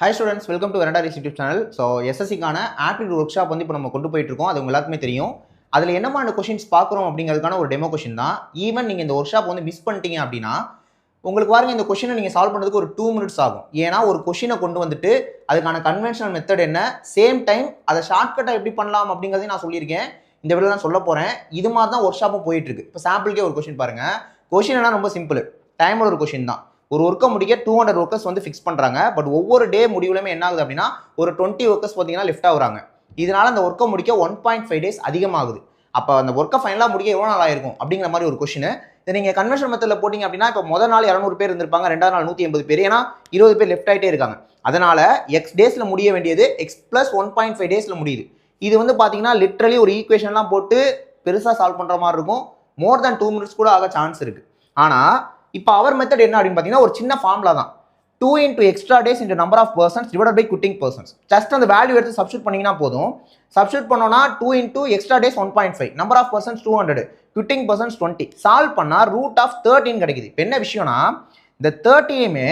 Hi students, welcome to Veranda Research YouTube channel. So SSC-க்கான aptitude workshop வந்து இப்போ நம்ம கொண்டு போயிட்டு இருக்கோம். அது உங்க எல்லாருக்குமே தெரியும். அதில் என்னமான கொஷின்ஸ் பார்க்குறோம் அப்படிங்கிறதுக்கான ஒரு டெமோ கொஷின் தான். ஈவன் நீங்கள் இந்த ஒர்க் ஷாப் வந்து மிஸ் பண்ணிட்டீங்க அப்படின்னா உங்களுக்கு பாருங்க இந்த கொஷினை நீங்கள் சால்வ் பண்ணுறதுக்கு ஒரு 2 minutes ஆகும். ஏன்னா ஒரு கொஷினை கொண்டு வந்துட்டு அதுக்கான கன்வென்ஷனல் மெத்தட் என்ன, சேம் டைம் அதை ஷார்ட்கட்டாக எப்படி பண்ணலாம் அப்படிங்கிறதையும் நான் சொல்லியிருக்கேன். இந்த வீடியோ தான் சொல்ல போகிறேன். இது மாதிரி தான் ஒர்க் ஷாப்பும் போயிட்டு இருக்கு. இப்போ சாம்பிளுக்கே ஒரு கொஷின் பாருங்க. கொஷின் என்ன ரொம்ப சிம்பிள், டைமோட ஒரு கொஷின் தான். ஒரு ஒர்க்கை முடிக்க 200 ஒர்க்கர்ஸ் வந்து ஃபிக்ஸ் பண்ணுறாங்க. பட் ஒவ்வொரு டே முடிவுலையுமே என்ன ஆகுது அப்படின்னா ஒரு 20 ஒர்க்கர்ஸ் பார்த்தீங்கன்னா லெஃப்ட் ஆகுறாங்க. இதனால அந்த ஒர்க்கை முடிக்க 1.5 days அதிகமாகுது. அப்போ அந்த ஒர்க்கை ஃபைனலாக முடிக்க எவ்வளோ நாள் ஆயிருக்கும் அப்படிங்கிற மாதிரி ஒரு கொஷின். இதை நீங்கள் கன்வென்ஷன் மெத்தடில் போட்டிங்க அப்படின்னா இப்போ முதல் நாள் 200 பேர் இருந்திருப்பாங்க, ரெண்டாவது நாள் 180 பேர். ஏன்னா 20 பேர் லெஃப்ட் ஆகிட்டே இருக்காங்க. அதனால எக்ஸ் டேஸில் முடிய வேண்டியது எக்ஸ் ப்ளஸ் 1.5 days முடியுது. இது வந்து பார்த்தீங்கன்னா லிட்ரலி ஒரு ஈக்குவேஷன்லாம் போட்டு பெருசாக சால்வ் பண்ணுற மாதிரி இருக்கும். மோர் தேன் 2 minutes கூட ஆக சான்ஸ் இருக்கு. ஆனால் இப்போ அவர் மெத்தட் என்ன அப்படின்னு பார்த்தீங்கன்னா ஒரு சின்ன ஃபார்முலா தான். 2 into extra days into number of persons divided by quitting persons. Just அந்த வேல்யூ எடுத்து சப்ஸ்டியூட் பண்ணீங்கன்னா போதும். சப்ஸ்டியூட் பண்ணோம்னா 2 into extra days 1.5, number of persons 200, quitting persons 20. Solve பண்ணா ரூட் ஆஃப் 13 கிடைக்குது. இப்போ என்ன விஷயம்னா இந்த 30யுமே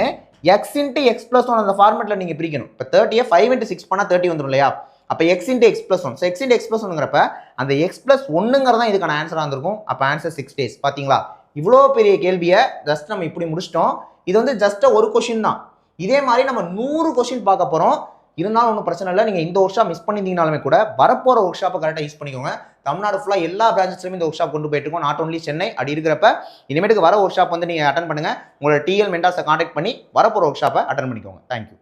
x into x plus 1 அந்த ஃபார்மேட்டில் நீங்கள் பிரிக்கணும். இப்போ 30யை 5 into 6 பண்ணால் 30 வந்துடும் இல்லையா? அப்போ x into x plus 1. So x into x plus 1ங்கிறப்ப அந்த x plus 1ங்கிறதான் இதுக்கான ஆன்சராக இருந்திருக்கும். அப்போ ஆன்சர் 6 days. பார்த்தீங்களா? இவ்வளோ பெரிய கேள்வியை ஜஸ்ட் நம்ம இப்படி முடிச்சிட்டோம். இது வந்து ஜஸ்ட் ஒரு கொஷின் தான். இதே மாதிரி நம்ம 100 கொஷின் பார்க்க போகிறோம். இருந்தாலும் ஒன்றும் பிரச்சனை இல்லை. நீங்கள் இந்த ஒர்க் ஷாப் மிஸ் பண்ணியிருந்தீங்கனாலுமே கூட வரப்போகிற ஒர்க் ஷாப்பை கரெக்டாக யூஸ் பண்ணிக்கோங்க. தமிழ்நாடு ஃபுல்லாக எல்லா பிரான்ச்சஸ்லையும் இந்த ஒர்க் ஷாப் கொண்டு போயிட்டு இருக்கோம். Not only Chennai. அப்படி இருக்கிறப்ப இனிமேட்டுக்கு வர ஒர்க் ஷாப் வந்து நீங்கள் அட்டன் பண்ணுங்கள். உங்களோட டிஎல் மென்டாஸை கான்டாக்ட் பண்ணி வரப்போகிற ஒர்க் ஷாப்பை அட்டன் பண்ணிக்கோங்க. தேங்க்யூ.